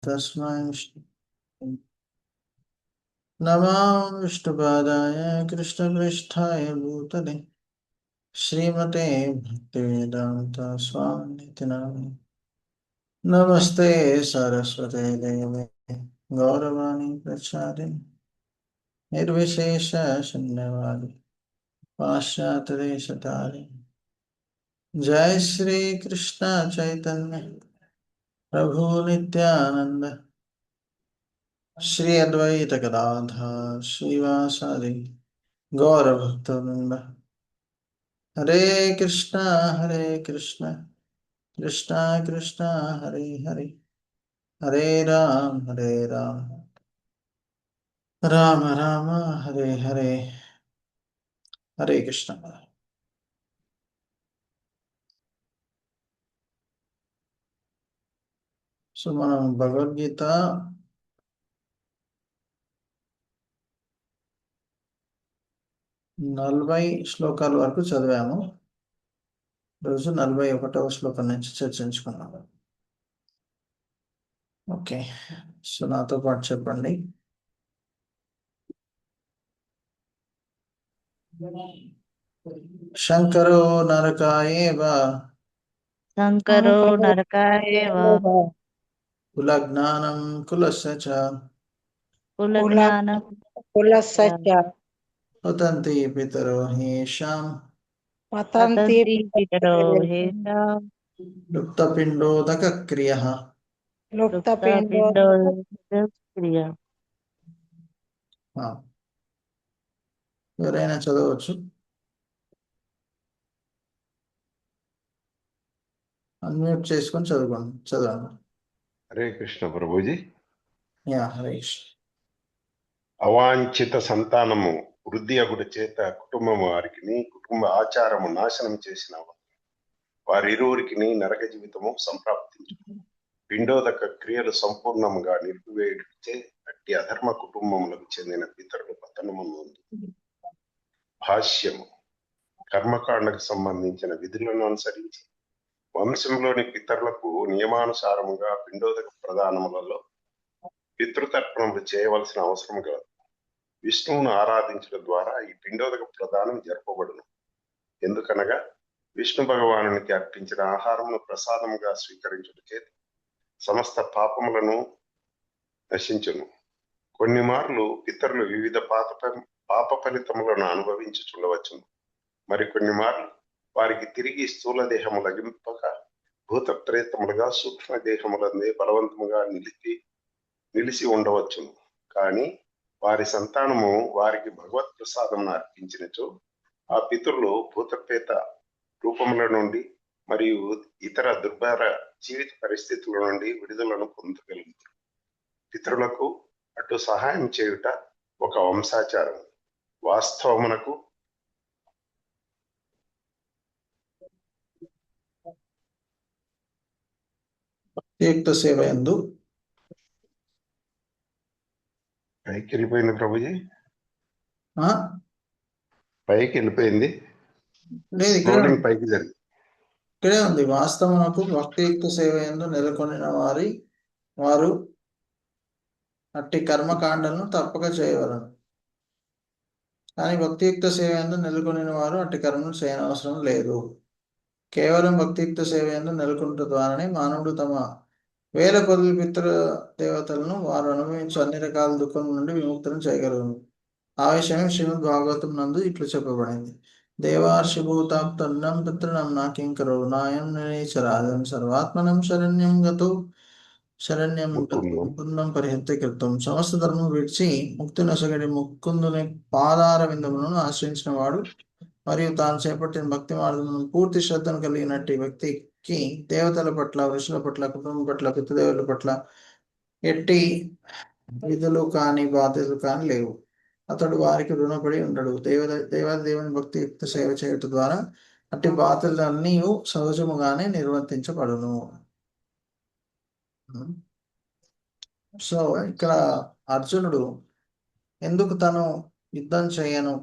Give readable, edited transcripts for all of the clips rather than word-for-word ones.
तस्मै नमः विष्णुपादाय कृष्णपृष्ठाय भूतले श्रीमते भक्तिवेदान्त स्वामिनिति नामिने। नमस्ते सरस्वते देवे गौरवाणी प्रचारिणे निर्विशेष शून्यवादी पाश्चात्यदेशतारिणे। जय श्री कृष्ण चैतन्य प्रभु नित्यानंद श्री अद्वैत गदाधर श्रीवासादि गौर भक्तवृंद। हरे कृष्णा कृष्णा कृष्णा हरे हरे, हरे राम राम राम हरे हरे, हरे कृष्ण। సో మనం భగవద్గీత 40 శ్లోకాల వరకు చదివాము. రోజు 41వ శ్లోకం నుంచి చర్చించుకున్నాము. ఓకే, సో నాతో పాటు చెప్పండి. శంకరో నరకాయేవ శంకరో నరకాయేవ కులజ్ఞానం కులస్య చ కులజ్ఞానం కులస్య చ పతంతి పితరో హ్యేషాం పతంతి పతంతి పితరో హ్యేషాం లుప్తపిండోదక క్రియః. లుప్తపిండో క్రియ. ఎవరైనా చదవచ్చు. అన్మ్యూట్ చేసుకొని చదవండి. హరే కృష్ణ ప్రభుజీ. హరీష్. అవాంఛిత సంతానము వృద్ధి అగుట చేత కుటుంబం వారికి కుటుంబ ఆచారము నాశనం చేసిన వారిరువురికి నరక జీవితము సంప్రాప్తించు. పిండోదక క్రియలు సంపూర్ణంగా నిలిపివేయుటచే అట్టి అధర్మ కుటుంబములకు చెందిన పితరులు పతనము నొందు. భాష్యము. కర్మకాండకు సంబంధించిన విధులను అనుసరించి వంశంలోని పితరులకు నియమానుసారముగా పిండోదక ప్రదానములలో పితృతర్పణములు చేయవలసిన అవసరం కలదు. విష్ణువును ఆరాధించడం ద్వారా ఈ పిండోదక ప్రదానం జరపబడును. ఎందుకనగా విష్ణు భగవానునికి అర్పించిన ఆహారమును ప్రసాదముగా స్వీకరించుట చేత సమస్త పాపములను నశించును. కొన్ని మార్లు పితరులు వివిధ పాప ఫలితములను అనుభవించుచుండవచ్చును. మరికొన్ని మార్లు వారికి తిరిగి స్థూల దేహము లభింపక భూత ప్రేతములుగా సూక్ష్మ దేహములందే బలవంతముగా నిలిచి ఉండవచ్చును. కానీ వారి సంతానము వారికి భగవత్ ప్రసాదమును అర్పించినచో ఆ పితరులు భూతప్రేత రూపముల నుండి మరియు ఇతర దుర్భర జీవిత పరిస్థితుల నుండి విడుదలను పొందగలుగుతారు. పితరులకు అటు సహాయం చేయుట ఒక వంశాచారం. వాస్తవమునకు భక్తియుక్త సేవ యందు పైకి వెళ్ళిపోయింది ప్రభుజీ, పైకి వెళ్ళిపోయింది. లేదు, పైకి జరిగింది. ఇక్కడే ఉంది. వాస్తవమునకు భక్తియుక్త సేవ యందు నెలకొనిన వారు అట్టి కర్మకాండలను తప్పక చేయవలను. కానీ భక్తియుక్త సేవ యందు నెలకొనిన వారు అట్టి కర్మను చేయనవసరం లేదు. కేవలం భక్తియుక్త సేవ యందు నెలకొనుట ద్వారానే మానవుడు తమ వేల కొద్ది పితృ దేవతలను వారు అనుభవించే అన్ని రకాల దుఃఖం నుండి విముక్తులను చేయగలరు. ఆ విషయం శ్రీమద్ భాగవతం నందు ఇట్లు చెప్పబడింది. దేవార్షిభూతాప్తన్నం పితృణం నాకింకరో నాయం నిరీచరాజం సర్వాత్మనం శరణ్యం ముకుందం పరిహత్య కృతం. సమస్త ధర్మం విడిచి ముక్తి నొసగడి ముకుందుని పాదార విందములను ఆశ్రయించిన వాడు మరియు తాను చేపట్టిన భక్తి మార్గమును పూర్తి శ్రద్ధను కలిగినట్టి వ్యక్తికి దేవతల పట్ల, ఋషుల పట్ల, కుటుంబం పట్ల, పితృదేవుల పట్ల ఎట్టి విధులు కాని బాధ్యతలు కాని లేవు. అతడు వారికి రుణపడి ఉండడు. దేవాదేవుని భక్తియుక్త సేవ చేయటం ద్వారా అట్టి బాధ్యతలన్నీ సహజముగానే నిర్వర్తించబడును. సో ఇక్కడ అర్జునుడు ఎందుకు తను యుద్ధం చేయను,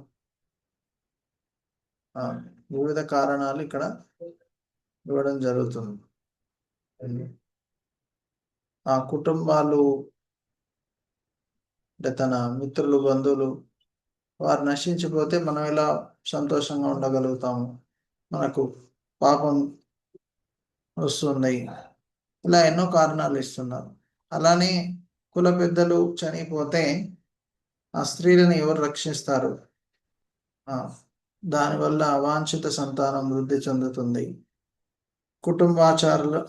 వివిధ కారణాలు ఇక్కడ ఇవ్వడం జరుగుతుంది. ఆ కుటుంబాలు అంటే తన మిత్రులు, బంధువులు వారు నశించిపోతే మనం ఎలా సంతోషంగా ఉండగలుగుతాము? మనకు పాపం వస్తుంది. ఇలా ఎన్నో కారణాలు ఇస్తున్నారు. అలానే కుల పెద్దలు చనిపోతే ఆ స్త్రీలను ఎవరు రక్షిస్తారు? దానివల్ల అవాంఛిత సంతానం వృద్ధి చెందుతుంది.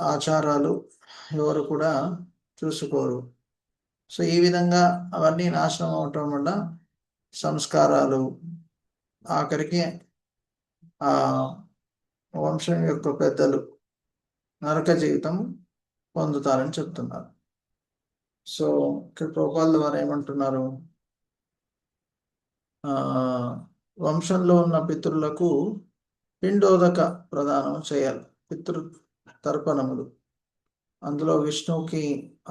ఆచారాలు ఎవరు కూడా చూసుకోరు. సో ఈ విధంగా అవన్నీ నాశనం అవటం వల్ల సంస్కారాలు ఆఖరికి ఆ వంశం యొక్క పెద్దలు నరక జీవితం పొందుతారని చెప్తున్నారు. సో ఇక్కడ ప్రభుపాదుల వారు ఏమంటున్నారు? వంశంలో ఉన్న పితరులకు పిండోదక ప్రదానం చేయాలి. పితృ తర్పణములు, అందులో విష్ణువుకి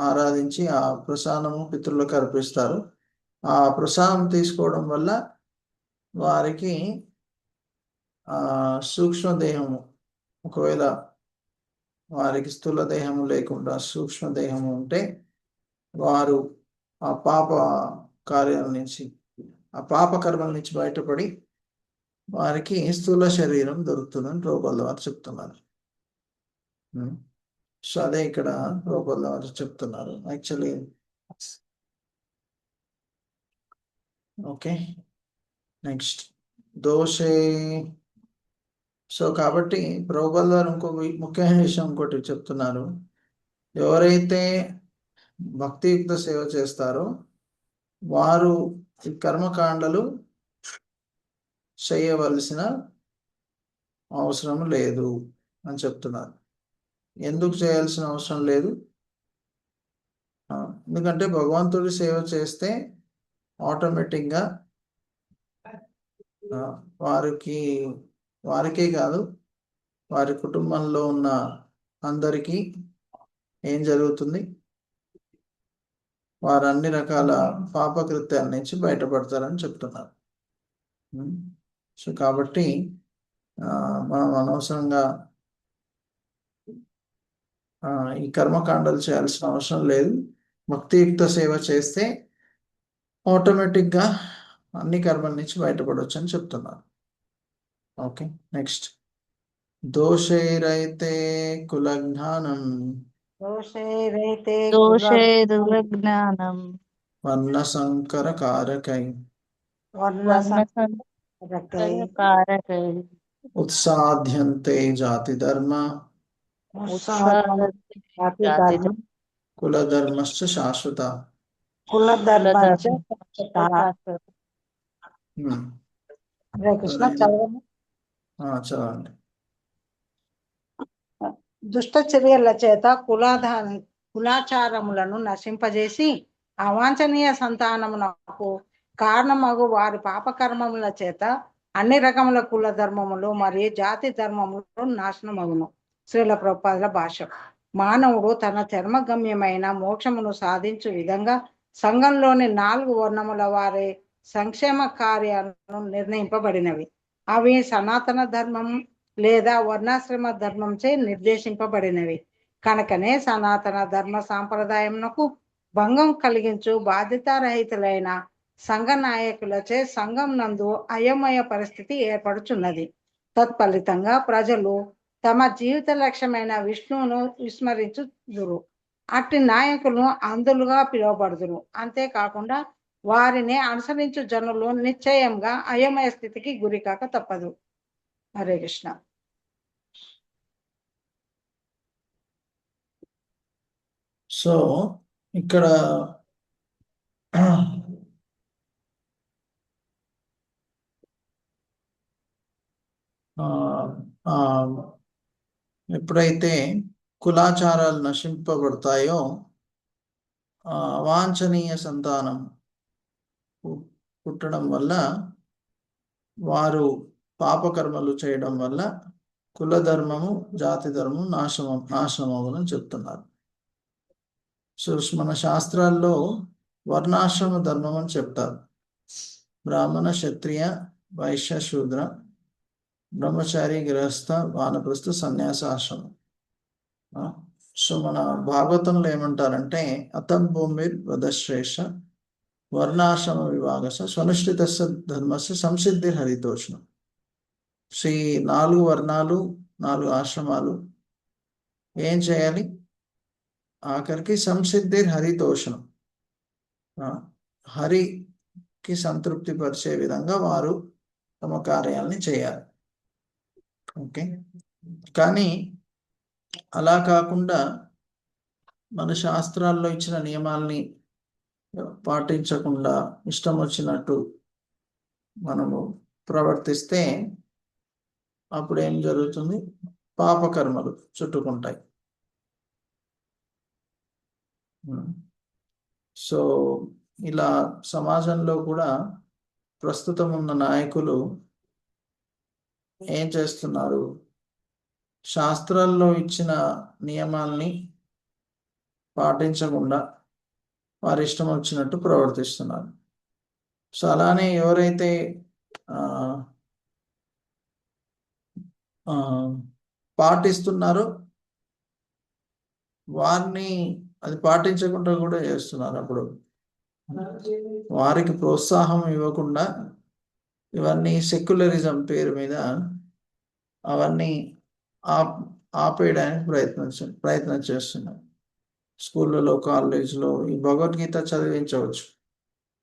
ఆరాధించి ఆ ప్రసాదము పితరులకు అర్పిస్తారు. ఆ ప్రసాదం తీసుకోవడం వల్ల వారికి సూక్ష్మదేహము, ఒకవేళ వారికి స్థూల దేహము లేకుండా సూక్ష్మదేహము ఉంటే వారు ఆ పాప కార్యాల నుంచి, ఆ పాప కర్మల నుంచి బయటపడి వారికి స్థూల శరీరం దొరుకుతుందని ప్రభుపాదుల వారు చెప్తున్నారు. సో అదే ఇక్కడ ప్రభుపాదుల వారు చెప్తున్నారు. యాక్చువల్లీ ఓకే, నెక్స్ట్ దోషే. సో కాబట్టి ప్రభుపాదుల వారు ఇంకో ముఖ్యమైన విషయం ఇంకోటి చెప్తున్నారు. ఎవరైతే భక్తియుక్త సేవ చేస్తారో వారు ఈ కర్మకాండలు చేయవలసిన అవసరం లేదు అని చెప్తున్నారు. ఎందుకు చేయాల్సిన అవసరం లేదు? ఎందుకంటే భగవంతుడి సేవ చేస్తే ఆటోమేటిక్గా వారికే కాదు, వారి కుటుంబంలో ఉన్న అందరికీ ఏం జరుగుతుంది? వారు అన్ని రకాల పాపకృత్యాల నుంచి బయటపడతారని చెప్తున్నారు. సో కాబట్టి మనం అనవసరంగా ఈ కర్మకాండలు చేయాల్సిన అవసరం లేదు. భక్తియుక్త సేవ చేస్తే ఆటోమేటిక్గా అన్ని కర్మల నుంచి బయటపడవచ్చు అని చెప్తున్నారు. ఓకే, నెక్స్ట్ దోషైరైతే కులజ్ఞానం దోషైరైతే దోషైర్జ్ఞానం వర్ణ సంకర కారకై వర్ణసంకరకారకై ఉత్సాధ్యంతే జాతి ధర్మ కులధర్మశ్చ శాశ్వత. కులధర్మశ్చ కృష్ణ చదవండి. చదవండి. దుష్ట చర్యల చేత కులాచారములను నశింపజేసి అవాంఛనీయ సంతానమునకు కారణమగు వారి పాపకర్మముల చేత అన్ని రకముల కుల ధర్మములు మరియు జాతి ధర్మములు నాశనమగును. శ్రీల ప్రభుపాదుల భాష. మానవుడు తన చర్మగమ్యమైన మోక్షమును సాధించు విధంగా సంఘంలోని 4 వర్ణముల వారి సంక్షేమ కార్యాలను నిర్ణయింపబడినవి. అవి సనాతన ధర్మం లేదా వర్ణాశ్రమ ధర్మంచే నిర్దేశింపబడినవి. కనుకనే సనాతన ధర్మ సాంప్రదాయమునకు భంగం కలిగించు బాధ్యతారహితులైన సంఘ నాయకులచే సంఘం నందు అయోమయ పరిస్థితి ఏర్పడుచున్నది. తత్ఫలితంగా ప్రజలు తమ జీవిత లక్ష్యమైన విష్ణువును విస్మరించుదురు. అట్టి నాయకులను అంధులుగా పిలువబడుదురు. అంతేకాకుండా వారిని అనుసరించు జనులు నిశ్చయంగా అయోమయ స్థితికి గురికాక తప్పదు. హరే కృష్ణ. సో ఇక్కడ ఎప్పుడైతే కులాచారాలు నశింపబడతాయో అవాంఛనీయ సంతానం పుట్టడం వల్ల, వారు పాపకర్మలు చేయడం వల్ల కులధర్మము జాతి ధర్మం నాశనమవునని చెప్తున్నారు. సో మన శాస్త్రాల్లో వర్ణాశ్రమ ధర్మం అని చెప్తారు. బ్రాహ్మణ, క్షత్రియ, వైశ్య, శూద్ర, బ్రహ్మచారి, గృహస్థ, వానప్రస్థ, సన్యాస ఆశ్రమం. సో మన భాగవతంలో ఏమంటారంటే అతం భూమిర్ వదశ్రేష వర్ణాశ్రమ విభాగస స్వనుష్ఠితస్య ధర్మస్య సంసిద్ధి హరితోషణం. సో ఈ 4 వర్ణాలు 4 ఆశ్రమాలు ఏం చేయాలి? ఆఖరికి సంసిద్ధి హరితోషణం, హరికి సంతృప్తి పరిచే విధంగా వారు తమ కార్యాలని చేయాలి. ఓకే, కానీ అలా కాకుండా మన శాస్త్రాల్లో ఇచ్చిన నియమాల్ని పాటించకుండా ఇష్టం వచ్చినట్టు మనము ప్రవర్తిస్తే అప్పుడు ఏం జరుగుతుంది? పాపకర్మలు చుట్టుకుంటాయి. సో ఇలా సమాజంలో కూడా ప్రస్తుతం ఉన్న నాయకులు ఏం చేస్తున్నారు? శాస్త్రాల్లో ఇచ్చిన నియమాల్ని పాటించకుండా వారి ఇష్టం వచ్చినట్టు ప్రవర్తిస్తున్నారు. సో అలానే ఎవరైతే పాటిస్తున్నారో వారిని అది పాటించకుండా కూడా చేస్తున్నారు. అప్పుడు వారికి ప్రోత్సాహం ఇవ్వకుండా ఇవన్నీ సెక్యులరిజం పేరు మీద అవన్నీ ఆపేయడానికి ప్రయత్నం చేస్తున్నారు. స్కూళ్ళలో కాలేజ్లో ఈ భగవద్గీత చదివించవచ్చు,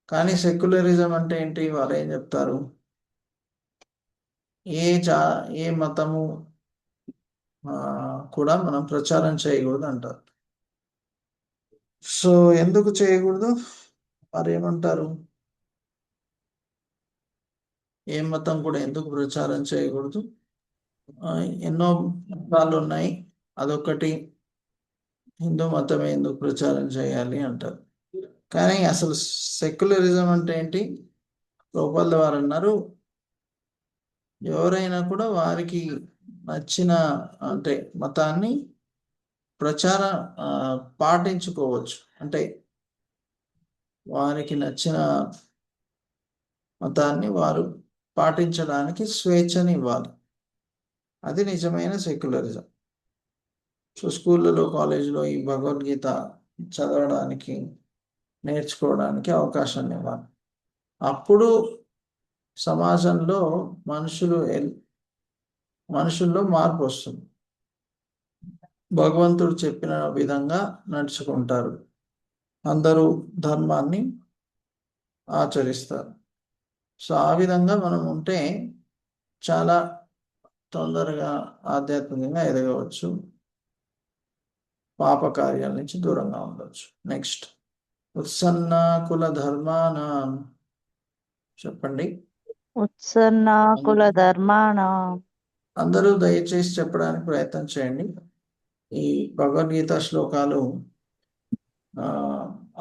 కానీ సెక్యులరిజం అంటే ఏంటి? వాళ్ళు ఏం చెప్తారు? ఏ మతము కూడా మనం ప్రచారం చేయకూడదు అంటారు. సో ఎందుకు చేయకూడదు? వారు ఏమంటారు? ఏ మతం కూడా ఎందుకు ప్రచారం చేయకూడదు? ఎన్నో మతాలు ఉన్నాయి, అదొకటి హిందూ మతమే ఎందుకు ప్రచారం చేయాలి అంటారు. కానీ అసలు సెక్యులరిజం అంటే ఏంటి? లోపల వారు అన్నారు, ఎవరైనా కూడా వారికి నచ్చిన అంటే మతాన్ని పాటించుకోవచ్చు. అంటే వారికి నచ్చిన మతాన్ని వారు పాటించడానికి స్వేచ్ఛని ఇవ్వాలి. అది నిజమైన సెక్యులరిజం. సో స్కూళ్ళలో కాలేజీలో ఈ భగవద్గీత చదవడానికి నేర్చుకోవడానికి అవకాశాన్ని ఇవ్వాలి. అప్పుడు సమాజంలో మనుషుల్లో మార్పు వస్తుంది. భగవంతుడు చెప్పిన విధంగా నడుచుకుంటారు, అందరూ ధర్మాన్ని ఆచరిస్తారు. సో ఆ విధంగా మనం ఉంటే చాలా తొందరగా ఆధ్యాత్మికంగా ఎదగవచ్చు, పాప కార్యాల నుంచి దూరంగా ఉండవచ్చు. నెక్స్ట్, ఉత్సన్న కుల ధర్మానాం. చెప్పండి. ఉత్సన్న కుల ధర్మాణం. అందరూ దయచేసి చెప్పడానికి ప్రయత్నం చేయండి. ఈ భగవద్గీత శ్లోకాలు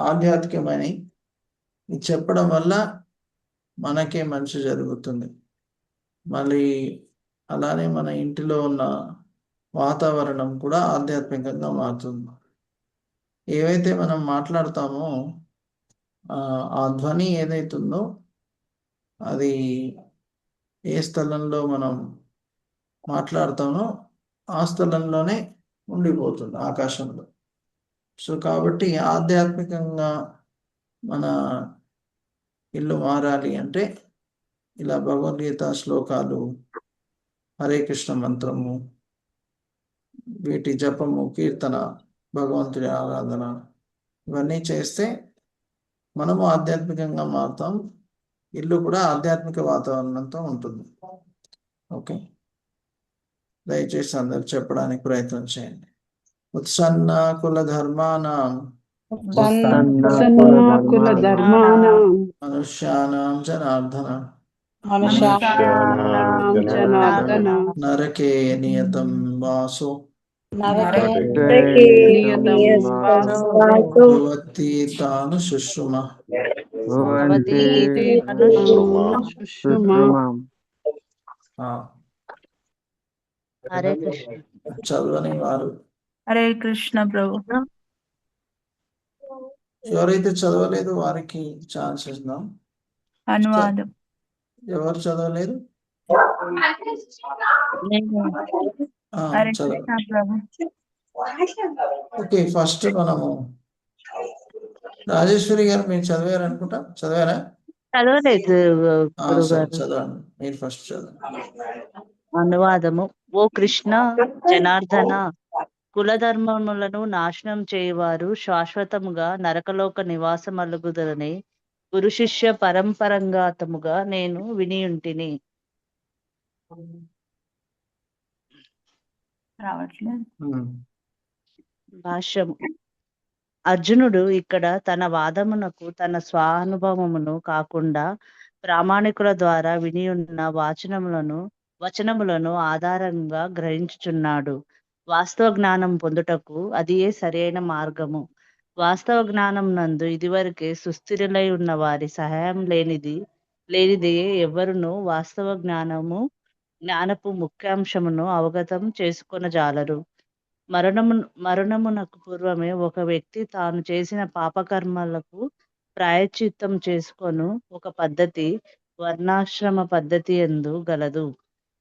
ఆధ్యాత్మికమైన ఇది చెప్పడం వల్ల మనకే మంచి జరుగుతుంది. మళ్ళీ అలానే మన ఇంటిలో ఉన్న వాతావరణం కూడా ఆధ్యాత్మికంగా మారుతుంది. ఏవైతే మనం మాట్లాడతామో ఆ ధ్వని ఏదైతుందో అది ఏ స్థలంలో మనం మాట్లాడతామో ఆ స్థలంలోనే ఉండిపోతుంది, ఆకాశంలో. సో కాబట్టి ఆధ్యాత్మికంగా మన ఇల్లు మారాలి అంటే ఇలా భగవద్గీత శ్లోకాలు, హరే కృష్ణ మంత్రము, వీటి జపము, కీర్తన, భగవంతుడి ఆరాధన ఇవన్నీ చేస్తే మనము ఆధ్యాత్మికంగా మారుతాం. ఇల్లు కూడా ఆధ్యాత్మిక వాతావరణంతో ఉంటుంది. ఓకే, దయచేసి అందరు చెప్పడానికి ప్రయత్నం చేయండి. ఉత్సన్న కుల ధర్మానాం మనుష్యానాం జనార్దన నరకే నియతం వాసో భవతి తాను శుశ్రుమ. హరే కృష్ణ. చదవని వారు హరే కృష్ణ ప్రభు. ఎవరైతే చదవలేదు వారికి ఛాన్స్ ఇద్దాం. అనువాదం. ఎవరు చదవలేదు? హరే కృష్ణ ప్రభు. ఓకే, ఫస్ట్ మనము రాజేశ్వరి గారు మీరు చదివారు అనుకుంటా, చదివారా? చదవలేదు సరే గురుగారు. చదవండి, మీరు ఫస్ట్ చదవండి. అనువాదము. ఓ కృష్ణ జనార్దన, కులధర్మములను నాశనం చేయువారు శాశ్వతముగా నరకలోక నివాసమలుగుదరని గురు శిష్య పరంపరంగాతముగా నేను వినియుంటిని. రావట్లేదు. భాష్యము. అర్జునుడు ఇక్కడ తన వాదమునకు తన స్వానుభవమును కాకుండా ప్రామాణికుల ద్వారా వినియున్న వచనములను ఆధారంగా గ్రహించుచున్నాడు. వాస్తవ జ్ఞానం పొందుటకు అదియే సరైన మార్గము. వాస్తవ జ్ఞానం నందు ఇదివరకే సుస్థిరులై ఉన్న వారి సహాయం లేనిదే ఎవరును వాస్తవ జ్ఞానపు ముఖ్యాంశమును అవగతం చేసుకొనజాలరు. మరణమునకు పూర్వమే ఒక వ్యక్తి తాను చేసిన పాపకర్మలకు ప్రాయశ్చిత్తం చేసుకొను ఒక పద్ధతి వర్ణాశ్రమ పద్ధతి యందు గలదు.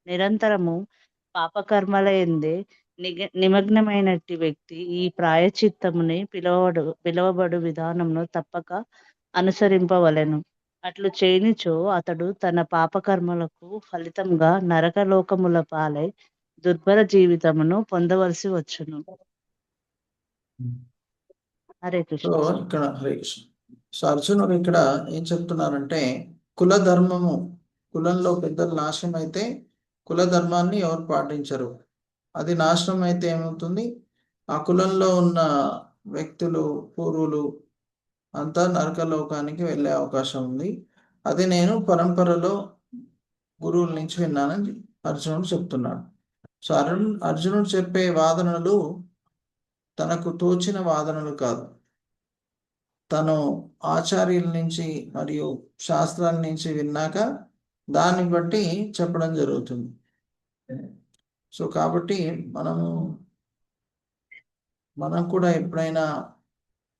నిరంతరము పాపకర్మల యందే నిమగ్నమైనట్టి వ్యక్తి ఈ ప్రాయశ్చిత్తముని పిలువబడు విధానమును తప్పక అనుసరింపవలెను. అట్లు చేయనిచో అతడు తన పాపకర్మలకు ఫలితంగా నరకలోకముల పాలై దుర్భర జీవితమును పొందవలసి వచ్చును. హరే కృష్ణ. సో ఇక్కడ హరే కృష్ణ. సో అర్జునుడు ఇక్కడ ఏం చెప్తున్నారంటే, కుల ధర్మము, కులంలో పెద్దలు నాశనం అయితే కుల ధర్మాన్ని ఎవరు పాటించరు, అది నాశనం అయితే ఏమవుతుంది, ఆ కులంలో ఉన్న వ్యక్తులు పూర్వులు అంతా నరకలోకానికి వెళ్ళే అవకాశం ఉంది. అది నేను పరంపరలో గురువుల నుంచి విన్నానని అర్జునుడు చెప్తున్నాడు. సో అర్జునుడు చెప్పే వాదనలు తనకు తోచిన వాదనలు కాదు, తను ఆచార్యుల నుంచి మరియు శాస్త్రాల నుంచి విన్నాక దాన్ని బట్టి చెప్పడం జరుగుతుంది. సో కాబట్టి మనం కూడా ఎప్పుడైనా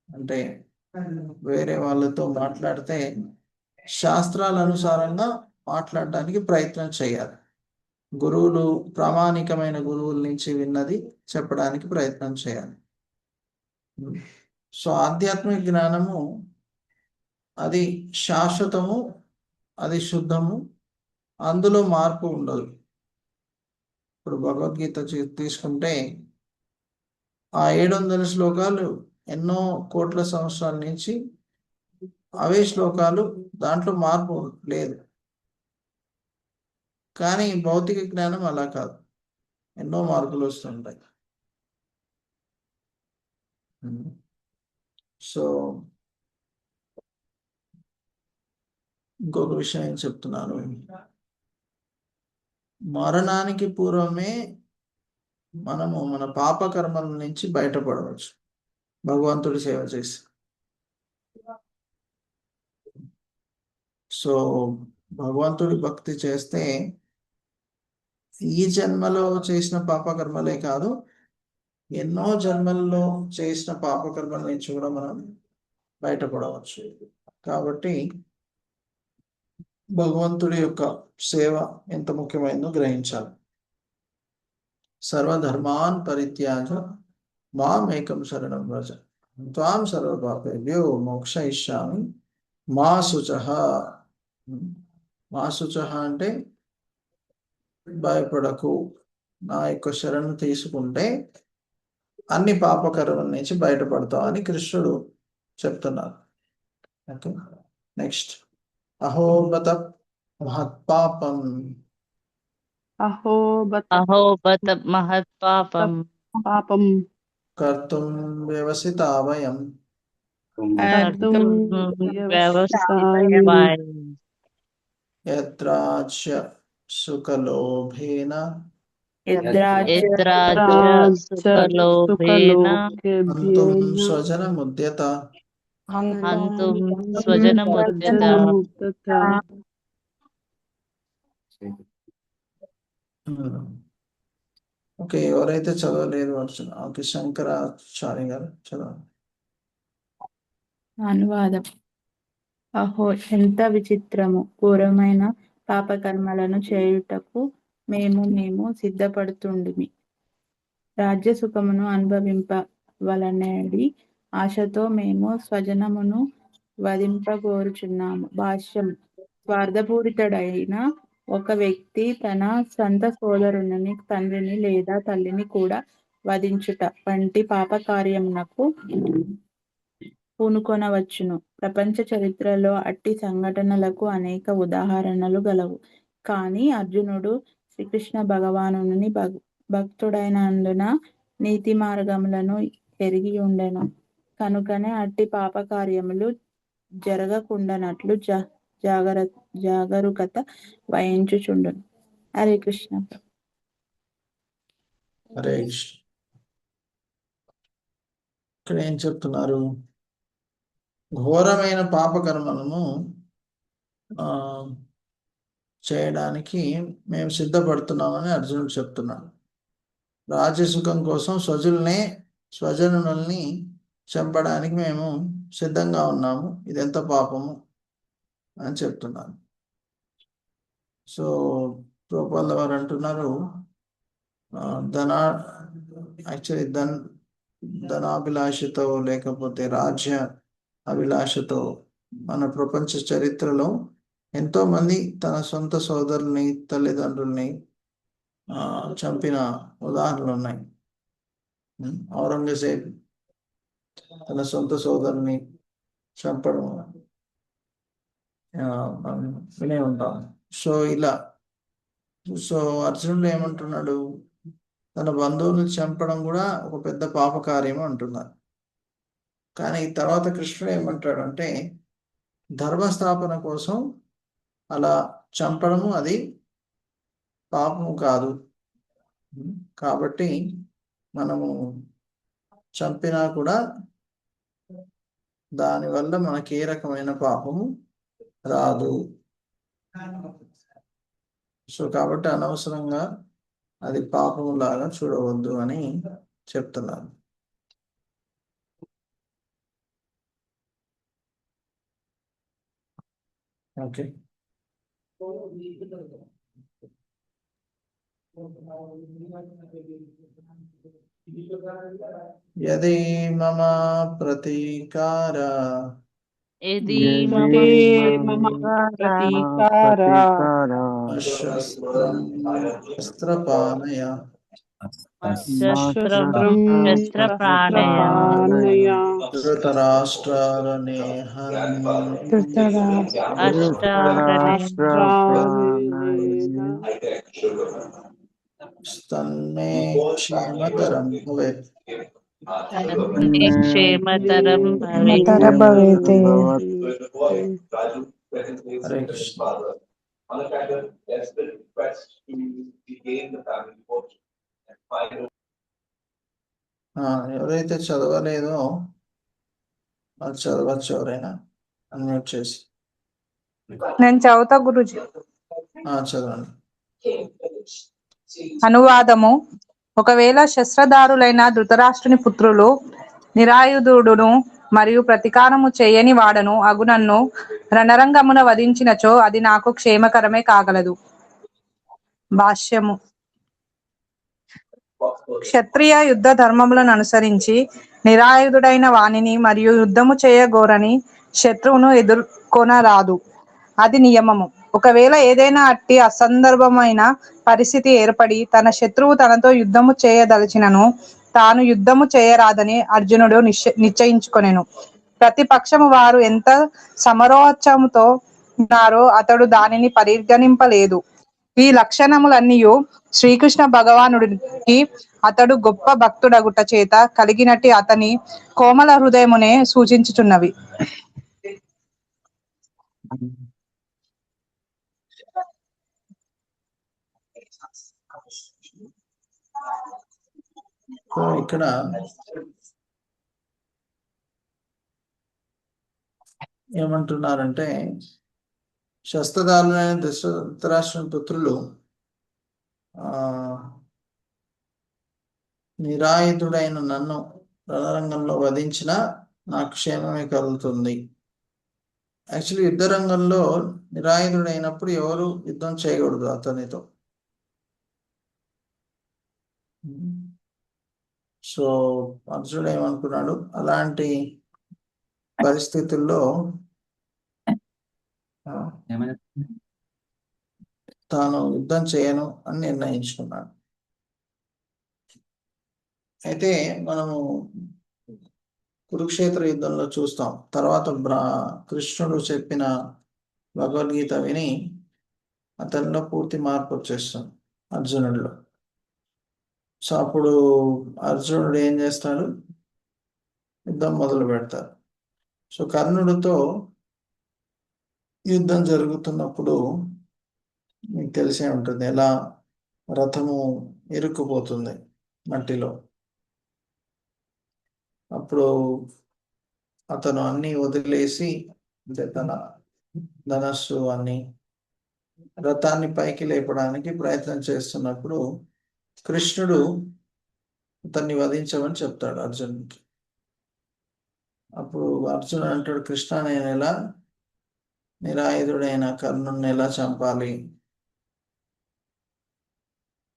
అంటే వేరే వాళ్ళతో మాట్లాడితే శాస్త్రాల అనుసారంగా మాట్లాడడానికి ప్రయత్నం చేయాలి. గురువులు, ప్రామాణికమైన గురువుల నుంచి విన్నది చెప్పడానికి ప్రయత్నం చేయాలి. సో ఆధ్యాత్మిక జ్ఞానము అది శాశ్వతము, అది శుద్ధము, అందులో మార్పు ఉండదు. ఇప్పుడు భగవద్గీత తీసుకుంటే ఆ 700 శ్లోకాలు ఎన్నో కోట్ల సంవత్సరాల నుంచి అవే శ్లోకాలు, దాంట్లో మార్పు లేదు. కానీ భౌతిక జ్ఞానం అలా కాదు, ఎన్నో మార్పులు వస్తుంటాయి. సో ఇంకొక విషయం ఏం చెప్తున్నాను, మరణానికి పూర్వమే మనము మన పాప కర్మల నుంచి బయటపడవచ్చు భగవంతుడి సేవ చేసి. సో భగవంతుడి భక్తి చేస్తే ఈ జన్మలో చేసిన పాపకర్మలే కాదు, ఎన్నో జన్మల్లో చేసిన పాపకర్మల నుంచి కూడా మనం బయటపడవచ్చు. కాబట్టి భగవంతుడి యొక్క సేవ ఎంత ముఖ్యమైనదో గ్రహించాలి. సర్వధర్మాన్ పరిత్యాజ మామేకం శరణం వ్రజ త్వాం సర్వపాపేభ్యో మోక్షయిష్యామి మా శుచః. మా శుచః అంటే భయపడకు, నా యొక్క శరణు తీసుకుంటే అన్ని పాపకర్మల నుంచి బయటపడతావు అని కృష్ణుడు చెప్తున్నారు. Okay, next. అహోబత మహత్పాపం అహోబత మహత్పాపం పాపం కర్తుం వ్యవసితా వయం యత్రాచ్య సుఖలోభేన హంతుం స్వజనముద్యత. ఓకే, ఎవరైతే చదవలేదు వచ్చిన ఓకే, శంకరాచార్య గారు చదవండి. అనువాదం. అహో, ఎంత విచిత్రము! ఘోరమైన పాపకర్మలను చేయుటకు మేము సిద్ధపడుతుండిమి. రాజ్య సుఖమును అనుభవింపవలనడి ఆశతో మేము స్వజనమును వధింపగోరుచున్నాము. భాష్యం. స్వార్థపూరితుడైన ఒక వ్యక్తి తన సొంత సోదరుని, తండ్రిని లేదా తల్లిని కూడా వధించుట వంటి పాపకార్యమునకు పూనుకొనవచ్చును. ప్రపంచ చరిత్రలో అట్టి సంఘటనలకు అనేక ఉదాహరణలు గలవు. కాని అర్జునుడు శ్రీకృష్ణ భగవానుని భక్తుడైనందున నీతి మార్గములను ఎరిగి ఉండెను. కనుకనే అట్టి పాపకార్యములు జరగకుండానట్లు జాగరూకత వహించుచుండును. హరే కృష్ణ. హరే కృష్ణ. ఇక్కడ ఏం చెప్తున్నారు? ఘోరమైన పాపకర్మలను చేయడానికి మేము సిద్ధపడుతున్నామని అర్జునుడు చెప్తున్నాడు. రాజ్యసుఖం కోసం స్వజనుల్ని చంపడానికి మేము సిద్ధంగా ఉన్నాము, ఇదెంత పాపము అని చెప్తున్నాను. సో ప్రభుపాదుల వారు అంటున్నారు, ధనాభిలాషతో లేకపోతే రాజ్య అభిలాషతో మన ప్రపంచ చరిత్రలో ఎంతో మంది తన సొంత సోదరుల్ని, తల్లిదండ్రుల్ని చంపిన ఉదాహరణలు ఉన్నాయి. ఔరంగజేబ్ తన సొంత సోదరుని చంపడం వినే ఉంటాం. సో అర్జునుడు ఏమంటున్నాడు? తన బంధువులను చంపడం కూడా ఒక పెద్ద పాపకార్యం అంటున్నారు. కానీ తర్వాత కృష్ణుడు ఏమంటాడు అంటే, ధర్మస్థాపన కోసం అలా చంపడము అది పాపము కాదు. కాబట్టి మనము చంపినా కూడా దానివల్ల మనకి ఏ రకమైన పాపము రాదు. సో కాబట్టి అనవసరంగా అది పాపము లాగా చూడవద్దు అని చెప్తున్నాను. ఓకే. యది మమ ప్రతీకార యది మమ ప్రతీకార శస్త్రపానయ శస్త్రపాణయ ధృతరాష్ట్రారణే తన్మే క్షేమతరం భవేత్. క్షేమతరం భవేత్. హరే కృష్ణ. ఎవరైతే చదవలేదో వాళ్ళు చదవచ్చు. ఎవరైనా అన్మ్యూట్ చేసి. నేను చదువుతా గురుజీ. చదవండి. అనువాదము. ఒకవేళ శస్త్రధారులైన ధృతరాష్ట్రుని పుత్రులు నిరాయుధుడును మరియు ప్రతీకారము చేయని వాడను అగునన్ను రణరంగమున వధించినచో అది నాకు క్షేమకరమే కాగలదు. భాష్యము. క్షత్రియ యుద్ధ ధర్మములను అనుసరించి నిరాయుధుడైన వానిని మరియు యుద్ధము చేయగోరని శత్రువును ఎదుర్కొనరాదు. అది నియమము. ఒకవేళ ఏదైనా అట్టి అసందర్భమైన పరిస్థితి ఏర్పడి తన శత్రువు తనతో యుద్ధము చేయదలిచినను తాను యుద్ధము చేయరాదని అర్జునుడు నిశ్చయించుకొనెను. ప్రతిపక్షము వారు ఎంత సమరోత్సాహముతో ఉన్నారో అతడు దానిని పరిగణింపలేదు. ఈ లక్షణములన్నీయు శ్రీకృష్ణ భగవానుడికి అతడు గొప్ప భక్తుడగుట చేత కలిగినట్టి అతని కోమల హృదయమునే సూచించుచున్నవి. ఇక్కడ ఏమంటున్నారంటే, శస్త్రధారులైన ధృతరాష్ట్రుని పుత్రులు నిరాయుధుడైన నన్ను రణరంగంలో వధించిన నాకు క్షేమమే కలుగుతుంది. యాక్చువల్లీ యుద్ధ రంగంలో నిరాయుధుడైనప్పుడు ఎవరు యుద్ధం చేయకూడదు అతనితో. సో అర్జునుడు ఏమనుకున్నాడు, అలాంటి పరిస్థితుల్లో తాను యుద్ధం చేయను అని నిర్ణయించుకున్నాడు. అయితే మనము కురుక్షేత్ర యుద్ధంలో చూస్తాం. తర్వాత కృష్ణుడు చెప్పిన భగవద్గీత విని అతనిలో పూర్తి మార్పు వచ్చేస్తుంది అర్జునుడిలో. సో అప్పుడు అర్జునుడు ఏం చేస్తాడు, యుద్ధం మొదలు పెడతారు. సో కర్ణుడితో యుద్ధం జరుగుతున్నప్పుడు మీకు తెలిసే ఉంటుంది, ఎలా రథము ఇరుక్కుపోతుంది మట్టిలో. అప్పుడు అతను అన్ని వదిలేసి, అంటే తన ధనస్సు అన్ని రథాన్ని పైకి లేపడానికి ప్రయత్నం చేస్తున్నప్పుడు కృష్ణుడు అతన్ని వధించమని చెప్తాడు అర్జునుడికి. అప్పుడు అర్జునుడు అంటాడు, కృష్ణ, నేను ఎలా నిరాయుధుడైన కర్ణుడిని ఎలా చంపాలి?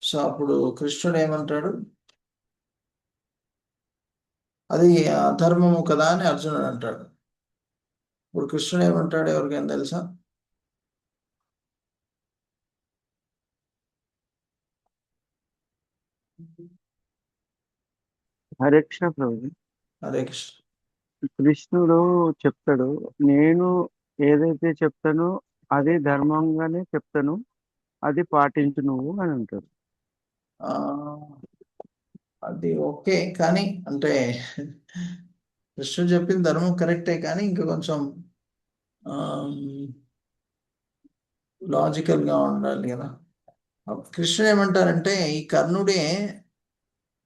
సో అప్పుడు కృష్ణుడు ఏమంటాడు, అది అధర్మము కదా అని అర్జునుడు అంటాడు. ఇప్పుడు కృష్ణుడు ఏమంటాడు ఎవరికైనా తెలుసా? హరే కృష్ణ ప్రభు. హరే కృష్ణ. కృష్ణుడు చెప్తాడు, నేను ఏదైతే చెప్తానో అది ధర్మంగానే చెప్తాను, అది పాటించు నువ్వు అని అంటాడు. అది ఓకే, కానీ అంటే కృష్ణుడు చెప్పిన ధర్మం కరెక్టే, కానీ ఇంకా కొంచెం లాజికల్గా ఉండాలి కదా. కృష్ణుడు ఏమంటారంటే, ఈ కర్ణుడే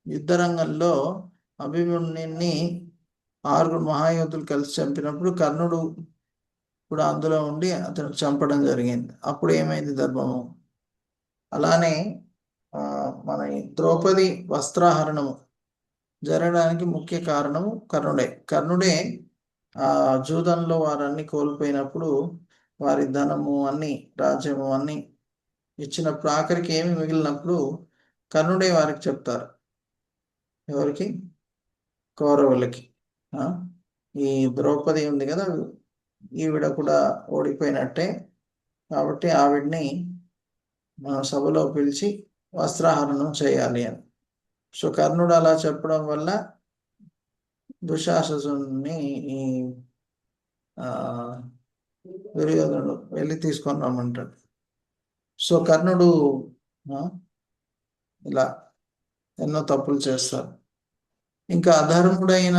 యుద్ధరంగంలో అభిమన్యుని 6 మహాయోధులు కలిసి చంపినప్పుడు కర్ణుడు కూడా అందులో ఉండి అతను చంపడం జరిగింది. అప్పుడు ఏమైంది ధర్మము? అలానే మన ద్రౌపది వస్త్రాహరణము జరగడానికి ముఖ్య కారణము కర్ణుడే ఆ జూదంలో వారన్నీ కోల్పోయినప్పుడు వారి ధనము అన్ని, రాజ్యము అన్ని ఇచ్చినప్పుడు ఆఖరికి ఏమి మిగిలినప్పుడు కర్ణుడే వారికి చెప్తారు. ఎవరికి? కౌరవులకి. ఈ ద్రౌపది ఉంది కదా, ఈవిడ కూడా ఓడిపోయినట్టే, కాబట్టి ఆవిడ్ని మన సభలో పిలిచి వస్త్రాహరణం చేయాలి అని. సో కర్ణుడు అలా చెప్పడం వల్ల దుశ్శాసనుని ఈ దుర్యోధనుడు వెళ్ళి తీసుకొని రమ్మంటాడు. సో కర్ణుడు ఇలా ఎన్నో తప్పులు చేస్తారు. ఇంకా అధర్ముడైన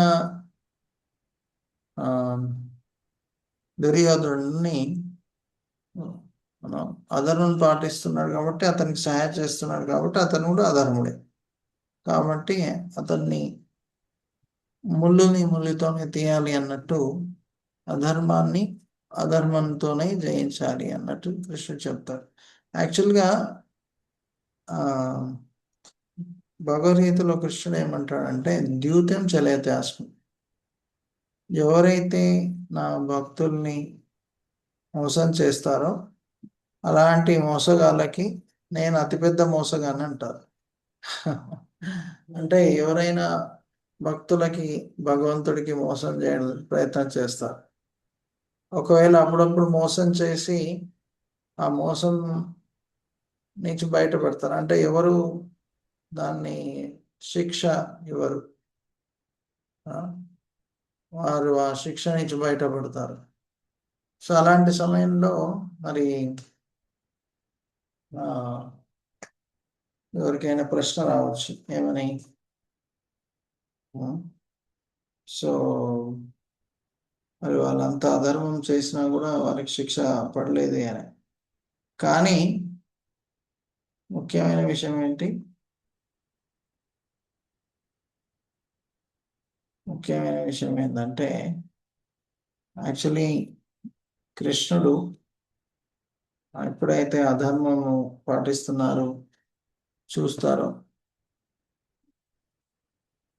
దుర్యోధనుడిని అధర్మం పాటిస్తున్నాడు కాబట్టి, అతనికి సహాయం చేస్తున్నాడు కాబట్టి అతను కూడా అధర్ముడే. కాబట్టి అతన్ని ముళ్ళుతోనే తీయాలి అన్నట్టు, అధర్మాన్ని అధర్మంతోనే జయించాలి అన్నట్టు కృష్ణుడు చెప్తాడు. యాక్చువల్గా భగవద్గీతలో కృష్ణుడు ఏమంటాడంటే, ద్యూతం చలేతే అస్మి, ఎవరైతే నా భక్తుల్ని మోసం చేస్తారో అలాంటి మోసగాళ్ళకి నేను అతిపెద్ద మోసగాన్ని అంటారు. అంటే ఎవరైనా భక్తులకి, భగవంతుడికి మోసం చేయడానికి ప్రయత్నం చేస్తారు. ఒకవేళ అప్పుడప్పుడు మోసం చేసి ఆ మోసం నుంచి బయటపడతారు. అంటే ఎవరు దాన్ని శిక్ష ఇవ్వరు, వారు ఆ శిక్ష నుంచి బయటపడతారు. సో అలాంటి సమయంలో మరి ఎవరికైనా ప్రశ్న రావచ్చు, ఏమని? సో మరి వాళ్ళంతా అధర్మం చేసినా కూడా వారికి శిక్ష పడలేదు అని. కానీ ముఖ్యమైన విషయం ఏంటి? ముఖ్యమైన విషయం ఏంటంటే, యాక్చువల్లీ కృష్ణుడు ఎప్పుడైతే అధర్మము పాటిస్తున్నారో చూస్తారో,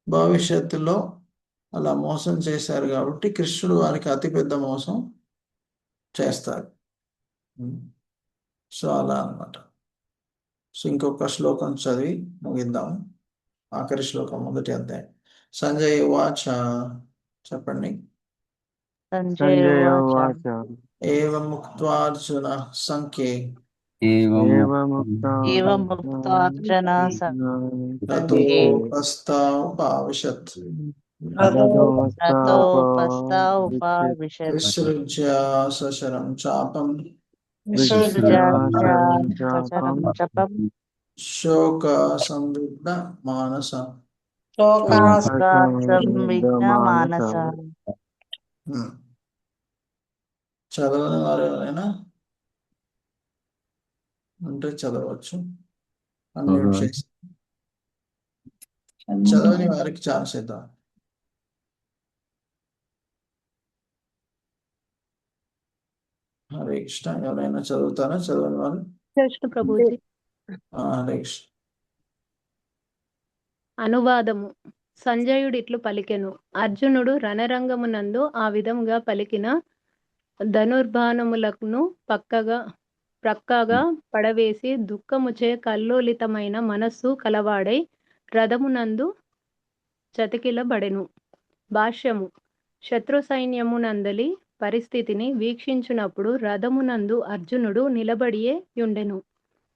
భవిష్యత్తులో అలా మోసం చేశారు కాబట్టి కృష్ణుడు వారికి అతిపెద్ద మోసం చేస్తారు. సో అలా అన్నమాట. సో ఇంకొక శ్లోకం చదివి ముగిద్దాం. ఆఖరి శ్లోకం 1వ అధ్యాయం. సంజయ్ ఉవాచ చెప్పండి. సంజయ సంజయ ఉవాచ ఉవాచ ఏవం ముక్త్వా అర్జునః సంఖ్యే ఏవం ముక్తార్జున తతో సంఖ్యే ఉపస్థావుపావిశత్ రథోపస్థావుపావిశత్ విసృజ్య సశరం చాపం విసృజ్యాశరం చపం శోక సందిగ్ధ మానస. సంవిఘ్న మానస. చదవని వారు ఎవరైనా అంటే చదవచ్చు. అన్మ్యూట్ చేసి చదవని వారికి ఛాన్స్ ఇద్దాం. హరే కృష్ణ. ఎవరైనా చదువుతారా? చదవని వారు. ప్రభుజీ. హరే కృష్ణ. అనువాదము. సంజయుడు ఇట్లు పలికెను. అర్జునుడు రణరంగమునందు ఆ విధముగా పలికిన ధనుర్బాణములను ప్రక్కగా పడవేసి దుఃఖముచే కల్లోలితమైన మనస్సు కలవాడై రథమునందు చతికిలబడెను. భాష్యము. శత్రు సైన్యమునందలి పరిస్థితిని వీక్షించునప్పుడు రథమునందు అర్జునుడు నిలబడియే యుండెను.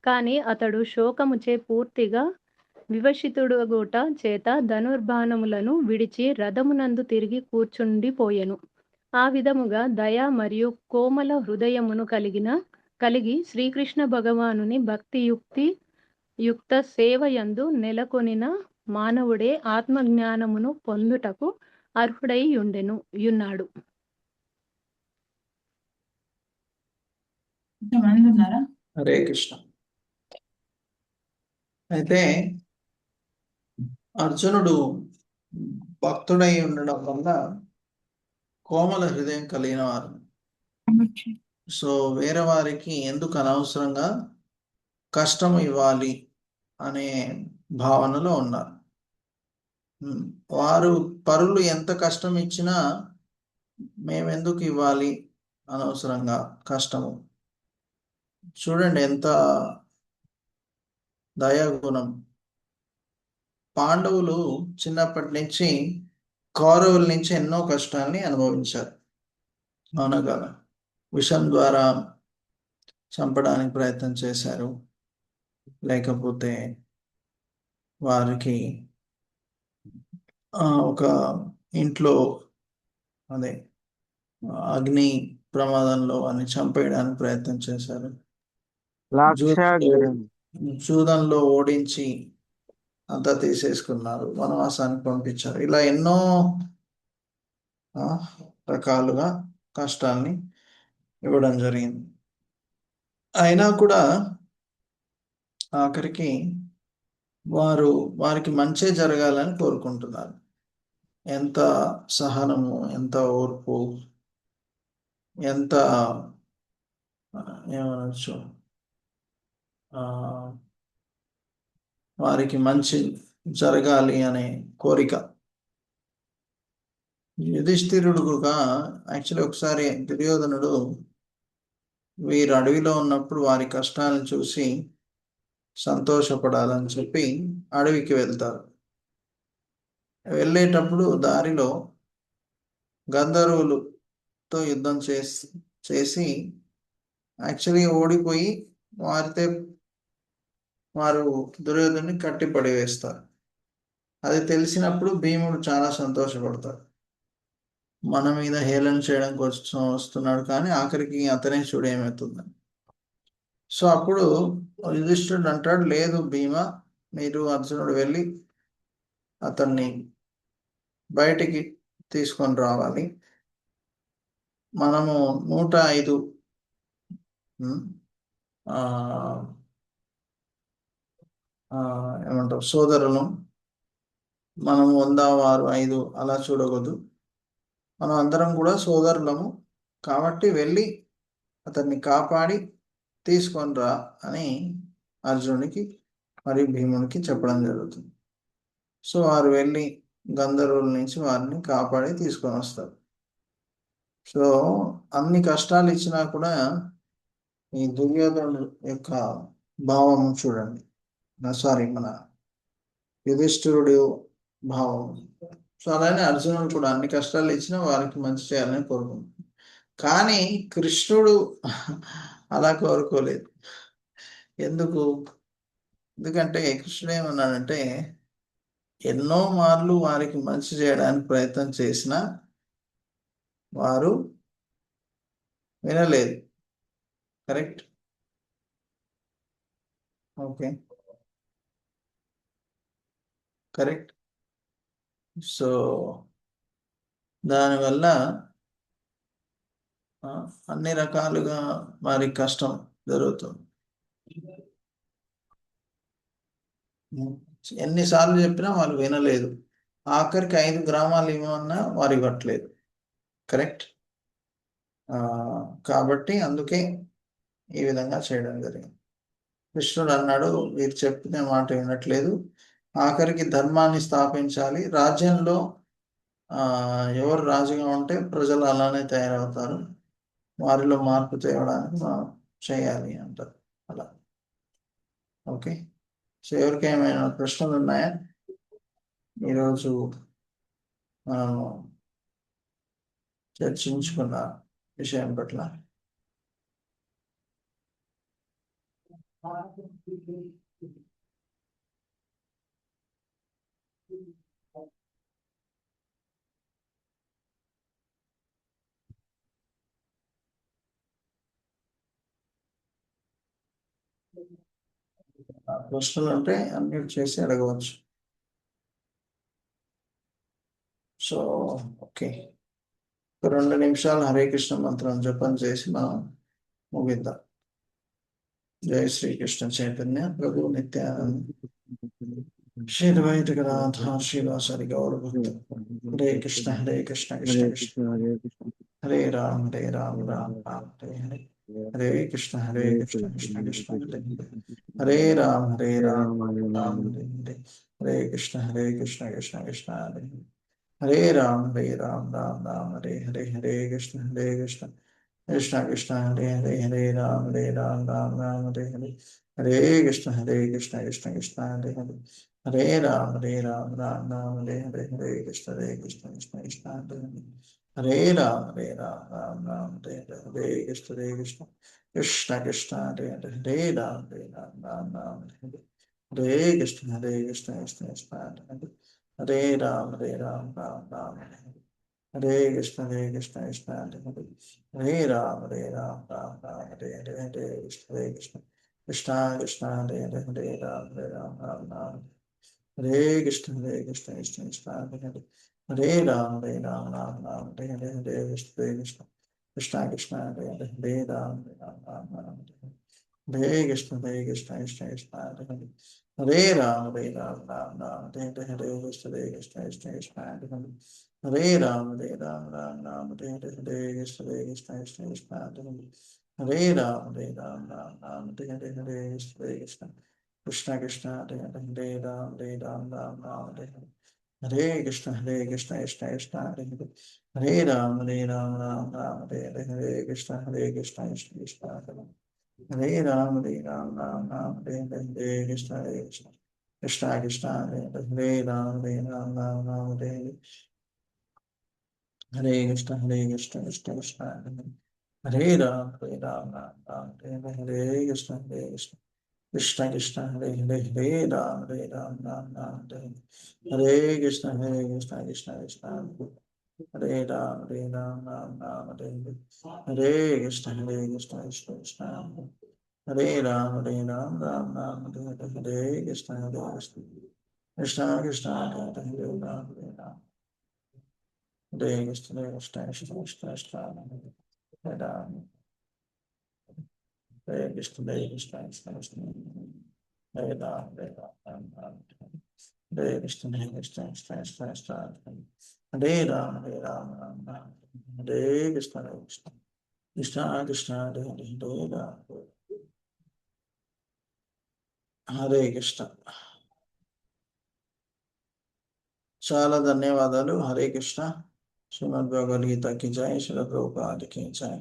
కాని అతడు శోకముచే పూర్తిగా వివశితుడుగుట చేత ధనుర్బాణములను విడిచి రథమునందు తిరిగి కూర్చుండిపోయెను. ఆ విధముగా దయ మరియు కోమల హృదయమును కలిగి శ్రీకృష్ణ భగవానుని యుక్త సేవయందు నెలకొనిన మానవుడే ఆత్మజ్ఞానమును పొందుటకు అర్హుడై యున్నాడు. హరే కృష్ణ. అయితే అర్జునుడు భక్తుడై ఉండడం వల్ల కోమల హృదయం కలిగిన వారు. సో వేరే వారికి ఎందుకు అనవసరంగా కష్టం ఇవ్వాలి అనే భావనలో ఉన్నారు. వారు పరులు ఎంత కష్టం ఇచ్చినా మేమెందుకు ఇవ్వాలి అనవసరంగా కష్టము. చూడండి ఎంత దయాగుణం. పాండవులు చిన్నప్పటి నుంచి కౌరవుల నుంచి ఎన్నో కష్టాన్ని అనుభవించారు. అవునా కదా? విషం ద్వారా చంపడానికి ప్రయత్నం చేశారు, లేకపోతే వారికి ఒక ఇంట్లో అదే అగ్ని ప్రమాదంలో వారిని చంపేయడానికి ప్రయత్నం చేశారు. జూదంలో ఓడించి అంతా తీసేసుకున్నారు, వనవాసానికి పంపించారు. ఇలా ఎన్నో రకాలుగా కష్టాన్ని ఇవ్వడం జరిగింది. అయినా కూడా ఆఖరికి వారికి మంచే జరగాలని కోరుకుంటున్నారు. ఎంత సహనము, ఎంత ఓర్పు, ఎంత ఏమనొచ్చు, వారికి మంచి జరగాలి అనే కోరిక. యుధిష్ఠిరుడుగా యాక్చువల్లీ ఒకసారి దుర్యోధనుడు వీరు అడవిలో ఉన్నప్పుడు వారి కష్టాలను చూసి సంతోషపడాలని చెప్పి అడవికి వెళ్తారు. వెళ్ళేటప్పుడు దారిలో గంధర్వులతో యుద్ధం చేసి యాక్చువల్లీ ఓడిపోయి వారు దుర్యోధనుని కట్టిపడి వేస్తారు. అది తెలిసినప్పుడు భీముడు చాలా సంతోషపడతాడు. మన మీద హేళన చేయడం కోసం వస్తున్నాడు, కానీ ఆఖరికి అతనే చూడు ఏమవుతుందని. సో అప్పుడు యుధిష్ఠిరుడు అంటాడు, లేదు భీమ, మీరు అర్జునుడు వెళ్ళి అతన్ని బయటికి తీసుకొని రావాలి. మనము 105 ఏమంటారు సోదరులు, మనము 100 వారు 5 అలా చూడకూడదు. మనం అందరం కూడా సోదరులము కాబట్టి వెళ్ళి అతన్ని కాపాడి తీసుకొని రా అని అర్జునుడికి మరియు భీమునికి చెప్పడం జరుగుతుంది. సో వారు వెళ్ళి గంధర్వుల నుంచి వారిని కాపాడి తీసుకొని వస్తారు. సో అన్ని కష్టాలు ఇచ్చినా కూడా ఈ దుర్యోధనుడు యొక్క భావం చూడండి. మన యుధిష్ఠిరుడు భావం. సో అలానే అర్జునుడు కూడా అన్ని కష్టాలు ఇచ్చినా వారికి మంచి చేయాలని కోరుకుంటున్నాడు. కానీ కృష్ణుడు అలా కోరుకోలేదు. ఎందుకంటే కృష్ణుడు ఏమన్నాడంటే, ఎన్నో మార్లు వారికి మంచి చేయడానికి ప్రయత్నం చేసినా వారు వినలేదు. కరెక్ట్? Okay, correct. సో దానివల్ల అన్ని రకాలుగా వారికి కష్టం జరుగుతుంది. ఎన్నిసార్లు చెప్పినా వాళ్ళు వినలేదు. ఆఖరికి 5 గ్రామాలు ఇవ్వమన్నా వారు ఇవ్వట్లేదు. కరెక్ట్? కాబట్టి అందుకే ఈ విధంగా చేయడం జరిగింది. కృష్ణుడు అన్నాడు, వీరు చెప్పిన మాట వినట్లేదు, ఆఖరికి ధర్మాన్ని స్థాపించాలి, రాజ్యంలో ఎవరు రాజుగా ఉంటే ప్రజలు అలానే తయారవుతారు, వారిలో మార్పు తేవడానికి మనం చేయాలి అంటారు. అలా. ఓకే, సో ఎవరికి ఏమైనా ప్రశ్నలు ఉన్నాయా ఈరోజు చర్చించుకున్న విషయం పట్ల? ప్రశ్నలు ఉంటే అన్మ్యూట్ చేసి అడగవచ్చు. సో ఓకే, 2 నిమిషాలు హరే కృష్ణ మంత్రం జపం చేసి మనం ముగిద్దాం. జై శ్రీకృష్ణ చైతన్య ప్రభు నిత్యానంద శ్రీ అద్వైత గదాధర శ్రీవాసరి గౌర భక్త. హరే కృష్ణ కృష్ణ కృష్ణ హరే రామ రామ రామ హరే హరే. హరే కృష్ణ కృష్ణ కృష్ణ హరే రామ రామ రామ హరే హరే. హరే కృష్ణ కృష్ణ కృష్ణ హరే హరే రామ రామ రామ హరే హరే. హరే కృష్ణ కృష్ణ కృష్ణ హరే హరే. హరే రామ రామ రామ హరే హరే. హరే కృష్ణ కృష్ణ కృష్ణ హరే హరే. హరే రామ రామ రామ హరే హరే. హరే కృష్ణ కృష్ణ కృష్ణ హరే హరే. హరే రామ రామ రామ హరే హరే. హరే కృష్ణ కృష్ణ కృష్ణ హరే హరే. హరే రామ రామ రామ హరే హరే. హరే కృష్ణ కృష్ణ కృష్ణ హరే హరే. హరే రామ రామ రామ హరే హరే. హరే కృష్ణ కృష్ణ కృష్ణ హరే హరే. హరే రామ రామ రామ హరే హరే. హరే కృష్ణ కృష్ణ కృష్ణ హరే హరే. హరే రామ రామ రామ హరే కృష్ణ కృష్ణ కృష్ణ హరే హరే. హరే రామ రామ హరే హరే. హరే కృష్ణ కృష్ణ కృష్ణ హరే హరే. హరే రామ రామ హరే హరే. హరే కృష్ణ కృష్ణ కృష్ణ హరే హరే. హరే రామ రామ హరే హరే. హరే కృష్ణ కృష్ణ కృష్ణ హరే హరే. హరే రామ రామ హరే హరే. హరే కృష్ణ కృష్ణ కృష్ణ హరే హరే. హరే రామ రామ హరే హరే. హరే కృష్ణ కృష్ణ కృష్ణ హరే హరే. హరే రామ రామ హరే హరే. హరే కృష్ణ కృష్ణ కృష్ణ హరే హరే. హరే రామ రామ హరే హరే. హరే కృష్ణ కృష్ణ కృష్ణ హరే హరే. హరే రామ రామ హరే హరే. హరే కృష్ణ కృష్ణ కృష్ణ హరే హరే. హరే రామ రామ హరే హరే. హరే కృష్ణ కృష్ణ కృష్ణ హరే హరే. హరే రామ రామ హరే హరే. హరే కృష్ణ కృష్ణ కృష్ణ హరే హరే. హరే రామ రామ హరే హరే. హరే కృష్ణ కృష్ణ కృష్ణ హరే రామ రామ హరే హరే. హరే కృష్ణ కృష్ణ కృష్ణ హరే రామ రామ హరే హరే. హరే కృష్ణ కృష్ణ కృష్ణ హరే హరే. రామ రామ హరే కృష్ణ కృష్ణ కృష్ణ హరే రామ. హరే కృష్ణ కృష్ణ కృష్ణ హరే రామ రామ హరే కృష్ణ కృష్ణ కృష్ణ హరే రామ రామ హరే కృష్ణ కృష్ణ కృష్ణ హరే హరే. హరే రామ. హరే కృష్ణ. చాలా ధన్యవాదాలు. హరే కృష్ణ. శ్రీమద్ భగవద్గీత కి జై. శ్రీల ప్రభుపాద కి జై.